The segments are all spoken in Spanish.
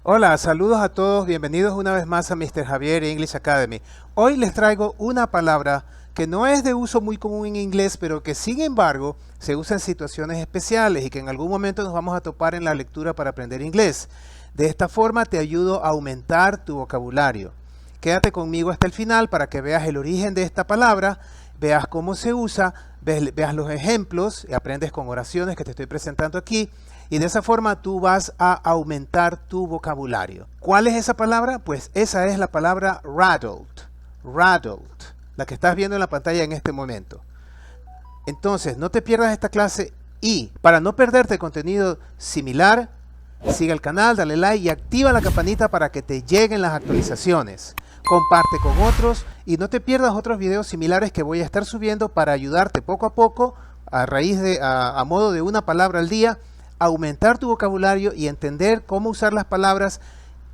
Hola, saludos a todos, bienvenidos una vez más a Mr. Javier English Academy. Hoy les traigo una palabra que no es de uso muy común en inglés, pero que sin embargo se usa en situaciones especiales y que en algún momento nos vamos a topar en la lectura para aprender inglés. De esta forma te ayudo a aumentar tu vocabulario. Quédate conmigo hasta el final para que veas el origen de esta palabra, veas cómo se usa, veas los ejemplos y aprendes con oraciones que te estoy presentando aquí. Y de esa forma tú vas a aumentar tu vocabulario. ¿Cuál es esa palabra? Pues esa es la palabra rattled. Rattled. La que estás viendo en la pantalla en este momento. Entonces, no te pierdas esta clase y para no perderte contenido similar, sigue el canal, dale like y activa la campanita para que te lleguen las actualizaciones. Comparte con otros y no te pierdas otros videos similares que voy a estar subiendo para ayudarte poco a poco, a modo de una palabra al día, aumentar tu vocabulario y entender cómo usar las palabras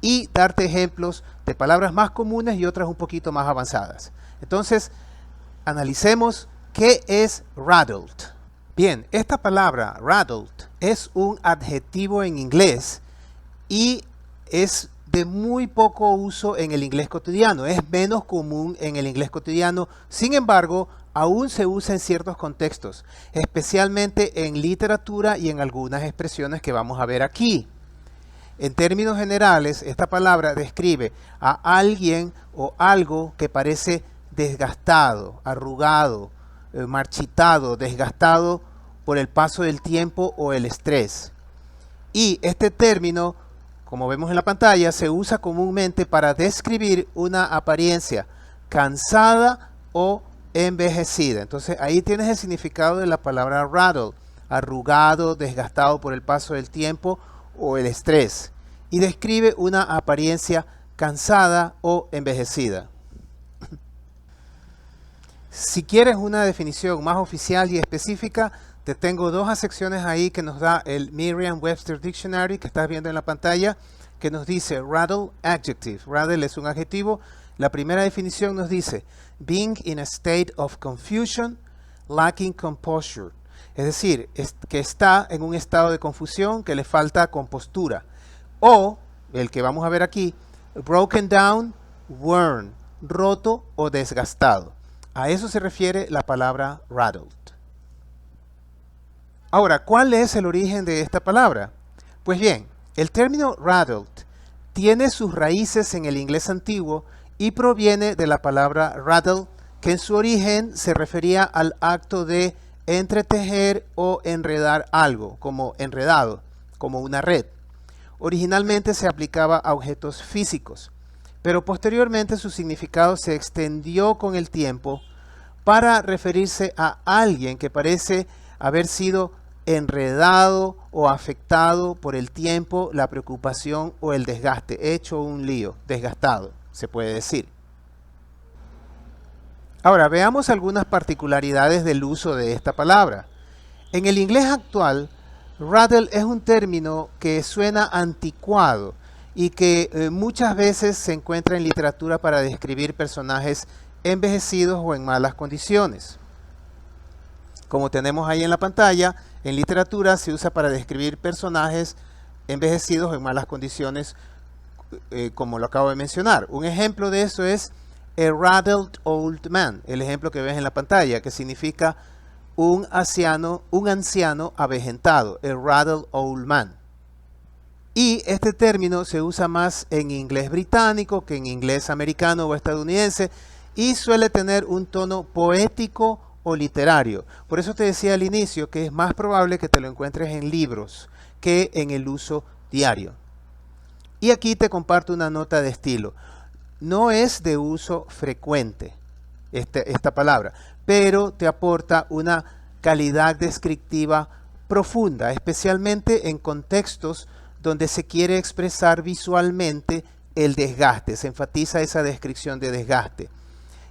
y darte ejemplos de palabras más comunes y otras un poquito más avanzadas. Entonces, analicemos qué es rattled. Bien, esta palabra rattled es un adjetivo en inglés y es de muy poco uso en el inglés cotidiano. Es menos común en el inglés cotidiano. Sin embargo, aún se usa en ciertos contextos, especialmente en literatura y en algunas expresiones que vamos a ver aquí. En términos generales, esta palabra describe a alguien o algo que parece desgastado, arrugado, marchitado, desgastado por el paso del tiempo o el estrés. Y este término, como vemos en la pantalla, se usa comúnmente para describir una apariencia cansada o envejecida. Entonces ahí tienes el significado de la palabra rattle, arrugado, desgastado por el paso del tiempo o el estrés. Y describe una apariencia cansada o envejecida. Si quieres una definición más oficial y específica, te tengo dos acepciones ahí que nos da el Merriam-Webster Dictionary que estás viendo en la pantalla, que nos dice rattle adjective. Rattle es un adjetivo. La primera definición nos dice being in a state of confusion, lacking composure. Es decir, que está en un estado de confusión, que le falta compostura. O, el que vamos a ver aquí, broken down, worn, roto o desgastado. A eso se refiere la palabra rattled. Ahora, ¿cuál es el origen de esta palabra? Pues bien, el término rattled tiene sus raíces en el inglés antiguo y proviene de la palabra rattle, que en su origen se refería al acto de entretejer o enredar algo, como enredado, como una red. Originalmente se aplicaba a objetos físicos, pero posteriormente su significado se extendió con el tiempo para referirse a alguien que parece haber sido enredado o afectado por el tiempo, la preocupación o el desgaste, hecho un lío, desgastado, se puede decir. Ahora, veamos algunas particularidades del uso de esta palabra. En el inglés actual, rattle es un término que suena anticuado y que muchas veces se encuentra en literatura para describir personajes envejecidos o en malas condiciones. Como tenemos ahí en la pantalla, en literatura se usa para describir personajes envejecidos o en malas condiciones, como lo acabo de mencionar. Un ejemplo de eso es a rattled old man, el ejemplo que ves en la pantalla, que significa un anciano avejentado, a rattled old man. Y este término se usa más en inglés británico que en inglés americano o estadounidense y suele tener un tono poético o literario. Por eso te decía al inicio que es más probable que te lo encuentres en libros que en el uso diario. Y aquí te comparto una nota de estilo. No es de uso frecuente esta palabra, pero te aporta una calidad descriptiva profunda, especialmente en contextos donde se quiere expresar visualmente el desgaste, se enfatiza esa descripción de desgaste.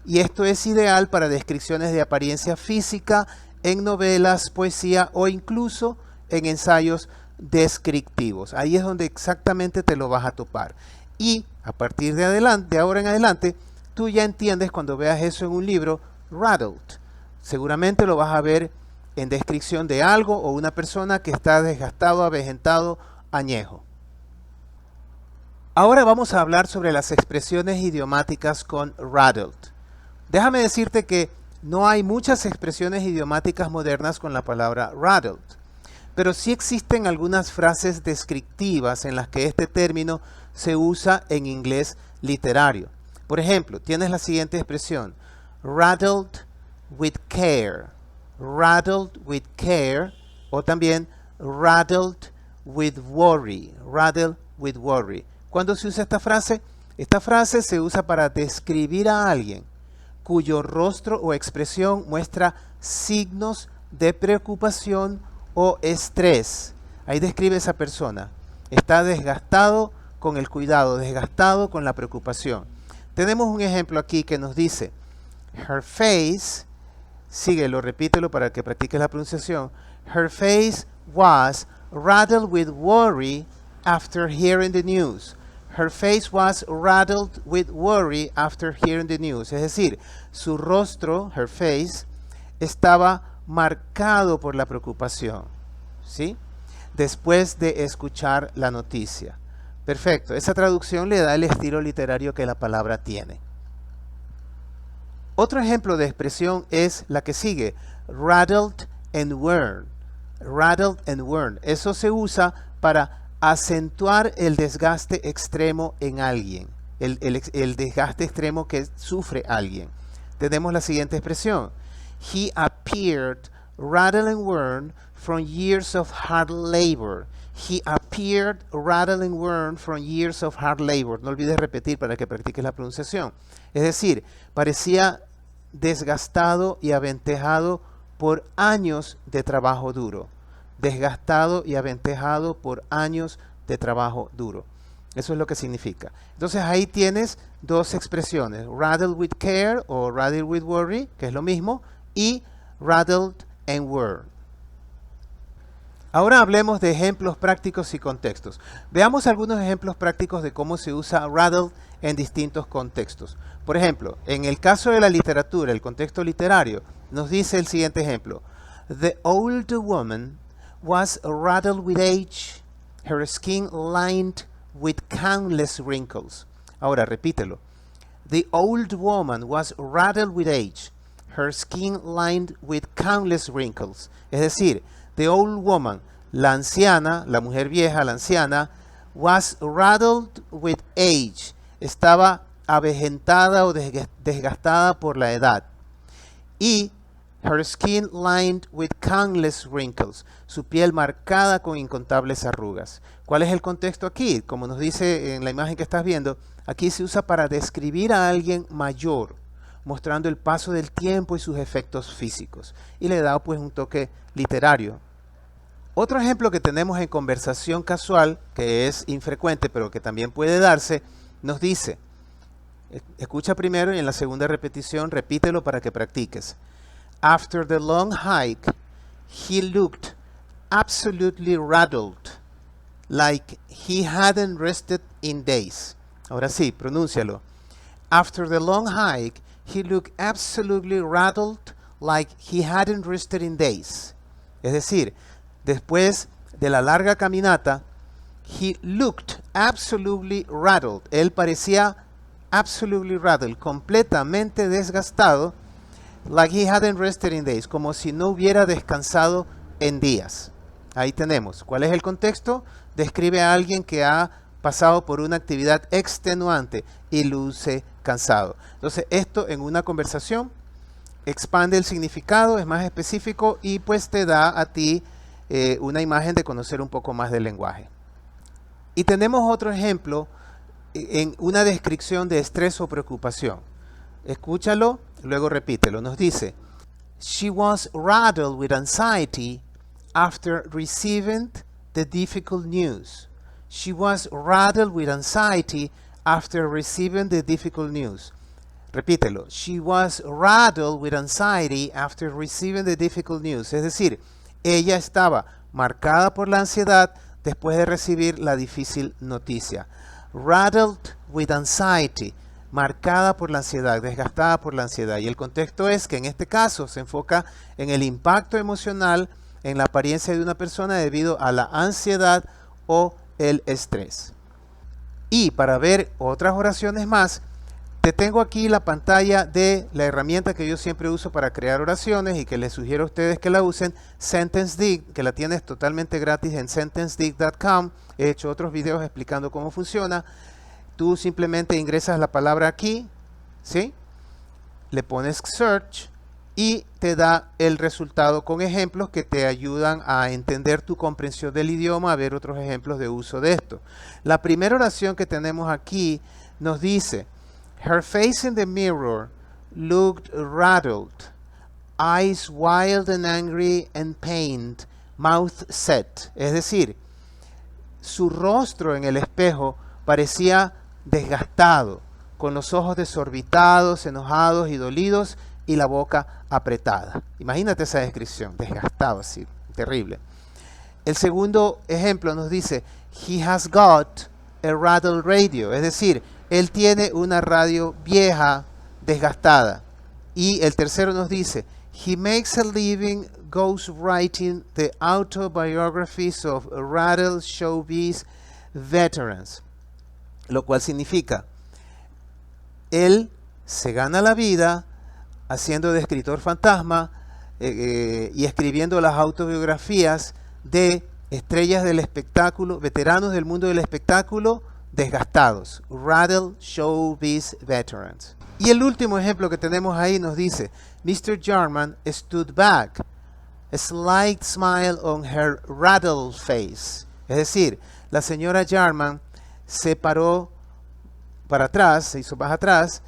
Y esto es ideal para descripciones de apariencia física en novelas, poesía o incluso en ensayos descriptivos. Ahí es donde exactamente te lo vas a topar. Y a partir de ahora en adelante, tú ya entiendes cuando veas eso en un libro, rattled. Seguramente lo vas a ver en descripción de algo o una persona que está desgastado, avejentado, añejo. Ahora vamos a hablar sobre las expresiones idiomáticas con rattled. Déjame decirte que no hay muchas expresiones idiomáticas modernas con la palabra rattled, pero sí existen algunas frases descriptivas en las que este término se usa en inglés literario. Por ejemplo, tienes la siguiente expresión: rattled with care, rattled with care, o también rattled with worry, rattled with worry. ¿Cuándo se usa esta frase? Esta frase se usa para describir a alguien cuyo rostro o expresión muestra signos de preocupación o estrés. Ahí describe esa persona. Está desgastado con el cuidado, desgastado con la preocupación. Tenemos un ejemplo aquí que nos dice: her face, síguelo, repítelo para que practiques la pronunciación. Her face was rattled with worry after hearing the news. Her face was rattled with worry after hearing the news. Es decir, su rostro, her face, estaba marcado por la preocupación, ¿sí? Después de escuchar la noticia. Perfecto, esa traducción le da el estilo literario que la palabra tiene. Otro ejemplo de expresión es la que sigue: rattled and worn. Rattled and worn. Eso se usa para acentuar el desgaste extremo en alguien, el desgaste extremo que sufre alguien. Tenemos la siguiente expresión: he appeared rattled and worn from years of hard labor. He appeared rattled and worn from years of hard labor. No olvides repetir para que practiques la pronunciación. Es decir, parecía desgastado y aventejado por años de trabajo duro. Desgastado y aventejado por años de trabajo duro. Eso es lo que significa. Entonces ahí tienes dos expresiones: rattled with care o rattled with worry, que es lo mismo, y rattled and worn. Ahora hablemos de ejemplos prácticos y contextos. Veamos algunos ejemplos prácticos de cómo se usa rattled en distintos contextos. Por ejemplo, en el caso de la literatura, el contexto literario, nos dice el siguiente ejemplo: the old woman was rattled with age, her skin lined with countless wrinkles. Ahora, repítelo. The old woman was rattled with age, her skin lined with countless wrinkles. Es decir, the old woman, la anciana, la mujer vieja, la anciana, was rattled with age. Estaba avejentada o desgastada por la edad. Y her skin lined with countless wrinkles. Su piel marcada con incontables arrugas. ¿Cuál es el contexto aquí? Como nos dice en la imagen que estás viendo, aquí se usa para describir a alguien mayor, mostrando el paso del tiempo y sus efectos físicos. Y le da pues un toque literario. Otro ejemplo que tenemos en conversación casual, que es infrecuente pero que también puede darse, nos dice, escucha primero y en la segunda repetición repítelo para que practiques. After the long hike, he looked absolutely rattled, like he hadn't rested in days. Ahora sí, pronúncialo. After the long hike, he looked absolutely rattled, like he hadn't rested in days. Es decir, después de la larga caminata, he looked absolutely rattled. Él parecía absolutely rattled, completamente desgastado, like he hadn't rested in days, como si no hubiera descansado en días. Ahí tenemos. ¿Cuál es el contexto? Describe a alguien que ha pasado por una actividad extenuante y luce cansado. Entonces, esto en una conversación expande el significado, es más específico y pues te da a ti una imagen de conocer un poco más del lenguaje. Y tenemos otro ejemplo en una descripción de estrés o preocupación. Escúchalo, luego repítelo. Nos dice: she was rattled with anxiety after receiving the difficult news. She was rattled with anxiety after receiving the difficult news. Repítelo. She was rattled with anxiety after receiving the difficult news. Es decir, ella estaba marcada por la ansiedad después de recibir la difícil noticia. Rattled with anxiety, marcada por la ansiedad, desgastada por la ansiedad. Y el contexto es que en este caso se enfoca en el impacto emocional en la apariencia de una persona debido a la ansiedad o el estrés. Y para ver otras oraciones más, te tengo aquí la pantalla de la herramienta que yo siempre uso para crear oraciones y que les sugiero a ustedes que la usen, SentenceDig, que la tienes totalmente gratis en sentencedig.com. He hecho otros videos explicando cómo funciona. Tú simplemente ingresas la palabra aquí, ¿sí? Le pones search y te da el resultado con ejemplos que te ayudan a entender tu comprensión del idioma, a ver otros ejemplos de uso de esto. La primera oración que tenemos aquí nos dice: Her face in the mirror looked rattled, eyes wild and angry and pained, mouth set. Es decir, su rostro en el espejo parecía desgastado, con los ojos desorbitados, enojados y dolidos, y la boca apretada. Imagínate esa descripción, desgastado, así, terrible. El segundo ejemplo nos dice: He has got a rattled radio. Es decir, él tiene una radio vieja, desgastada. Y el tercero nos dice: He makes a living ghostwriting the autobiographies of rattled showbiz veterans. Lo cual significa, él se gana la vida haciendo de escritor fantasma y escribiendo las autobiografías de estrellas del espectáculo, veteranos del mundo del espectáculo desgastados, rattled showbiz veterans. Y el último ejemplo que tenemos ahí nos dice: Mr. Jarman stood back, a slight smile on her rattled face. Es decir, la señora Jarman se paró para atrás, se hizo más atrás,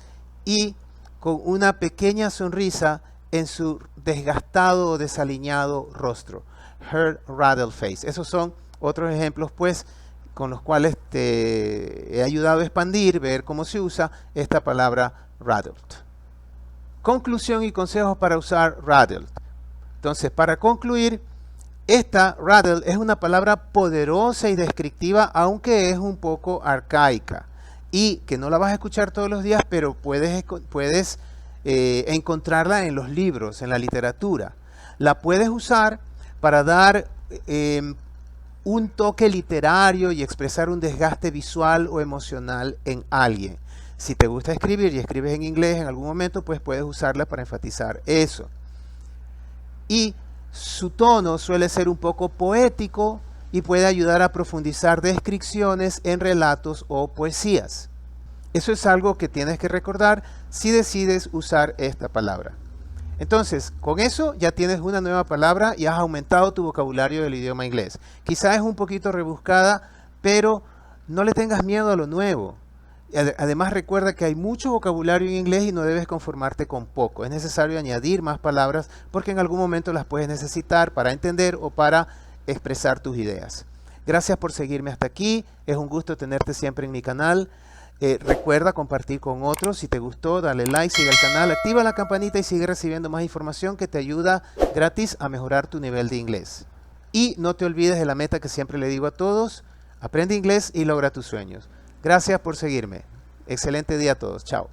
y con una pequeña sonrisa en su desgastado o desaliñado rostro. Her rattled face. Esos son otros ejemplos, pues, con los cuales te he ayudado a expandir, ver cómo se usa esta palabra rattled. Conclusión y consejos para usar rattled. Entonces, para concluir, esta rattled es una palabra poderosa y descriptiva, aunque es un poco arcaica y que no la vas a escuchar todos los días, pero puedes encontrarla en los libros, en la literatura. La puedes usar para dar un toque literario y expresar un desgaste visual o emocional en alguien. Si te gusta escribir y escribes en inglés en algún momento, pues puedes usarla para enfatizar eso. Y su tono suele ser un poco poético y puede ayudar a profundizar descripciones en relatos o poesías. Eso es algo que tienes que recordar si decides usar esta palabra. Entonces, con eso ya tienes una nueva palabra y has aumentado tu vocabulario del idioma inglés. Quizás es un poquito rebuscada, pero no le tengas miedo a lo nuevo. Además, recuerda que hay mucho vocabulario en inglés y no debes conformarte con poco. Es necesario añadir más palabras porque en algún momento las puedes necesitar para entender o para expresar tus ideas. Gracias por seguirme hasta aquí. Es un gusto tenerte siempre en mi canal. Recuerda compartir con otros. Si te gustó, dale like, sigue el canal, activa la campanita y sigue recibiendo más información que te ayuda gratis a mejorar tu nivel de inglés. Y no te olvides de la meta que siempre le digo a todos: aprende inglés y logra tus sueños. Gracias por seguirme. Excelente día a todos. Chao.